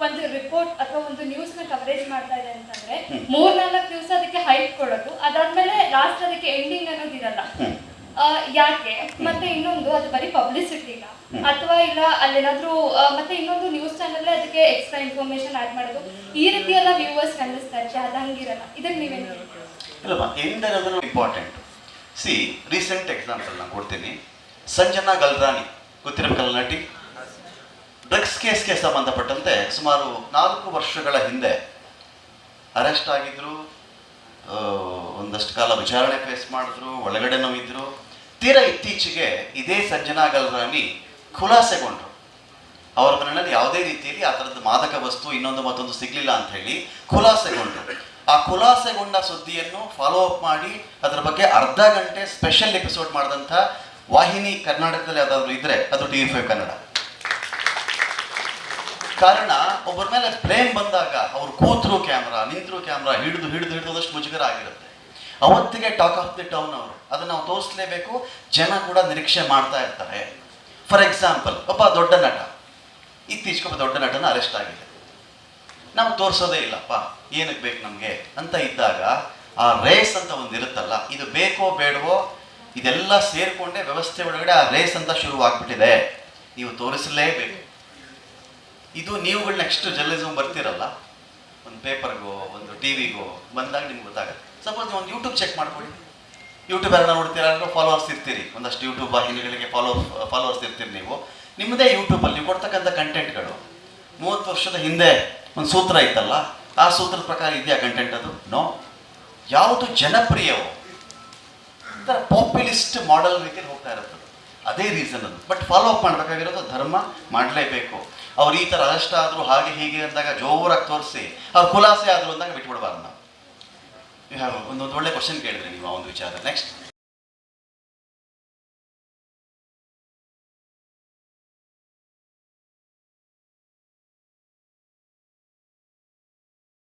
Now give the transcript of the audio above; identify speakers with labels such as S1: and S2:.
S1: ಒಂದು ರಿಪೋರ್ಟ್ ಅಥವಾ ಒಂದು ನ್ಯೂಸ್ ನ ಕವರೇಜ್ ಮಾಡ್ತಾ ಇದೆ ಅಂತಂದ್ರೆ 3-4 ದಿವಸ ಅದಕ್ಕೆ ಹೈಪ್ ಕೊಡೋದು, ಅದಾದ್ಮೇಲೆ ಲಾಸ್ಟ್ ಅದಕ್ಕೆ ಎಂಡಿಂಗ್ ಅನ್ನೋದಿರಲ್ಲ. ಯಾಕೆ? ಮತ್ತೆ ಇನ್ನೊಂದು, ಅದು ಬರೀ ಪಬ್ಲಿಸಿಟಿ ಇಲ್ಲ, ಅಥವಾ ಇಲ್ಲ ಅಲ್ಲೇನಾದ್ರೂ ಮತ್ತೆ ಇನ್ನೊಂದು ನ್ಯೂಸ್ ಚಾನಲ್ ಅದಕ್ಕೆ ಎಕ್ಸ್ಟ್ರಾ ಇನ್ಫಾರ್ಮೇಶನ್ ಆಡ್ ಮಾಡೋದು, ಈ ರೀತಿ ಎಲ್ಲ ವ್ಯೂವರ್ಸ್ ಅನ್ನಿಸ್ತಾ ಇರುತ್ತೆ. ಅದು ಹಂಗಿರಲ್ಲ. ಇದಕ್ಕೆ ನೀವೇನು ಹೇಳ್ತೀರಾ?
S2: ಇಲ್ಲಮ್ಮ, ಎಂಡ್ ಅನ್ನೋದು ಇಂಪಾರ್ಟೆಂಟ್. ರೀಸೆಂಟ್ ಎಕ್ಸಾಂಪಲ್ ನಾನು ಕೊಡ್ತೀನಿ. ಸಂಜನಾ ಗಲ್ರಾನಿ ಗೊತ್ತಿರಬೇಕಲ್ಲ, ನಟಿ. ಡ್ರಗ್ಸ್ ಕೇಸ್ಗೆ ಸಂಬಂಧಪಟ್ಟಂತೆ ಸುಮಾರು 4 ವರ್ಷಗಳ ಹಿಂದೆ ಅರೆಸ್ಟ್ ಆಗಿದ್ರು. ಒಂದಷ್ಟು ಕಾಲ ವಿಚಾರಣೆ ಫೇಸ್ ಮಾಡಿದ್ರು, ಒಳಗಡೆನೂ ಇದ್ರು. ತೀರಾ ಇತ್ತೀಚೆಗೆ ಇದೇ ಸಂಜನಾ ಗಲ್ರಾನಿ ಖುಲಾಸೆಗೊಂಡ್ರು. ಅವರ ಮನೆಯಲ್ಲಿ ಯಾವುದೇ ರೀತಿಯಲ್ಲಿ ಆ ಥರದ್ದು ಮಾದಕ ವಸ್ತು ಇನ್ನೊಂದು ಮತ್ತೊಂದು ಸಿಗ್ಲಿಲ್ಲ ಅಂತ ಹೇಳಿ ಖುಲಾಸೆಗೊಂಡ್ರು. ಆ ಖುಲಾಸೆಗೊಂಡ ಸುದ್ದಿಯನ್ನು ಫಾಲೋ ಅಪ್ ಮಾಡಿ ಅದರ ಬಗ್ಗೆ ಅರ್ಧ ಗಂಟೆ ಸ್ಪೆಷಲ್ ಎಪಿಸೋಡ್ ಮಾಡಿದಂಥ ವಾಹಿನಿ ಕರ್ನಾಟಕದಲ್ಲಿ ಯಾವ್ದಾದ್ರು ಇದ್ರೆ ಅದು TV5 ಕನ್ನಡ. ಕಾರಣ, ಒಬ್ಬರ ಮೇಲೆ ಬ್ಲೇಮ್ ಬಂದಾಗ ಅವ್ರು ಕೂತ್ರು ಕ್ಯಾಮ್ರಾ, ನಿಂತರು ಕ್ಯಾಮ್ರಾ, ಹಿಡಿದಷ್ಟು ಮುಜುಗರ ಆಗಿರುತ್ತೆ. ಅವತ್ತಿಗೆ ಟಾಕ್ ಆಫ್ ದಿ ಟೌನ್ ಅವರು. ಅದನ್ನು ನಾವು ತೋರಿಸಲೇಬೇಕು. ಜನ ಕೂಡ ನಿರೀಕ್ಷೆ ಮಾಡ್ತಾ ಇರ್ತಾರೆ. ಫಾರ್ ಎಕ್ಸಾಂಪಲ್, ಒಬ್ಬ ದೊಡ್ಡ ನಟ, ಇತ್ತೀಚೆಗೆ ಒಬ್ಬ ದೊಡ್ಡ ನಟನ ಅರೆಸ್ಟ್ ಆಗಿದೆ. ನಾವು ತೋರಿಸೋದೇ ಇಲ್ಲಪ್ಪ, ಏನಕ್ಕೆ ಬೇಕು ನಮಗೆ ಅಂತ ಇದ್ದಾಗ ಆ ರೇಸ್ ಅಂತ ಒಂದು ಇರುತ್ತಲ್ಲ, ಇದು ಬೇಕೋ ಬೇಡವೋ ಇದೆಲ್ಲ ಸೇರಿಕೊಂಡೇ ವ್ಯವಸ್ಥೆ ಒಳಗಡೆ ಆ ರೇಸ್ ಅಂತ ಶುರುವಾಗ್ಬಿಟ್ಟಿದೆ. ನೀವು ತೋರಿಸಲೇಬೇಕು. ಇದು ನೀವುಗಳು ನೆಕ್ಸ್ಟ್ ಜರ್ನಲಿಸಮ್ ಬರ್ತಿರಲ್ಲ, ಒಂದು ಪೇಪರ್ಗೋ ಒಂದು TV ಗೋ ಬಂದಾಗ ನಿಮ್ಗೆ ಗೊತ್ತಾಗುತ್ತೆ. ಸಪೋಸ್ ನೀವು ಒಂದು ಯೂಟ್ಯೂಬ್ ಚೆಕ್ ಮಾಡ್ಕೊಳ್ಳಿ. ಯೂಟ್ಯೂಬ್ ಯಾರನ್ನ ನೋಡ್ತೀರಾ ಅಂದ್ರೆ ಫಾಲೋವರ್ಸ್ ಇರ್ತೀರಿ, ಒಂದಷ್ಟು ಯೂಟ್ಯೂಬ್ ವಾಹಿನಿಗಳಿಗೆ ಫಾಲೋವರ್ಸ್ ಇರ್ತೀರಿ. ನಿಮ್ಮದೇ ಯೂಟ್ಯೂಬಲ್ಲಿ ನೀವು ಕೊಡ್ತಕ್ಕಂಥ ಕಂಟೆಂಟ್ಗಳು 30 ವರ್ಷದ ಹಿಂದೆ ಒಂದು ಸೂತ್ರ ಇತ್ತಲ್ಲ, ಆ ಸೂತ್ರದ ಪ್ರಕಾರ ಇದೆಯಾ ಕಂಟೆಂಟ್? ಅದು ನೋ. ಯಾವುದು ಜನಪ್ರಿಯವೋ ಪಾಪ್ಯುಲಿಸ್ಟ್ ಮಾಡೆಲ್ ರೀತಿಯಲ್ಲಿ ಹೋಗ್ತಾ ಇರುತ್ತೆ. ಅದೇ ರೀಸನ್ ಅದು. ಬಟ್ ಫಾಲೋ ಅಪ್ ಮಾಡಬೇಕಾಗಿರೋದು ಧರ್ಮ ಮಾಡಲೇಬೇಕು. ಅವ್ರು ಈ ಥರ ಅರೆಸ್ಟ್ ಆದರೂ ಹಾಗೆ ಹೀಗೆ ಅಂದಾಗ ಜೋರಾಗಿ ತೋರಿಸಿ ಅವ್ರು ಖುಲಾಸೆ ಆದರು ಅಂದಾಗ ಬಿಟ್ಬಿಡಬಾರ್ದು ನಾವು. ಒಂದು ಒಳ್ಳೆ ಕ್ವಶನ್ ಕೇಳಿದ್ರಿ ನೀವು ಆ ಒಂದು ವಿಚಾರ. ನೆಕ್ಸ್ಟ್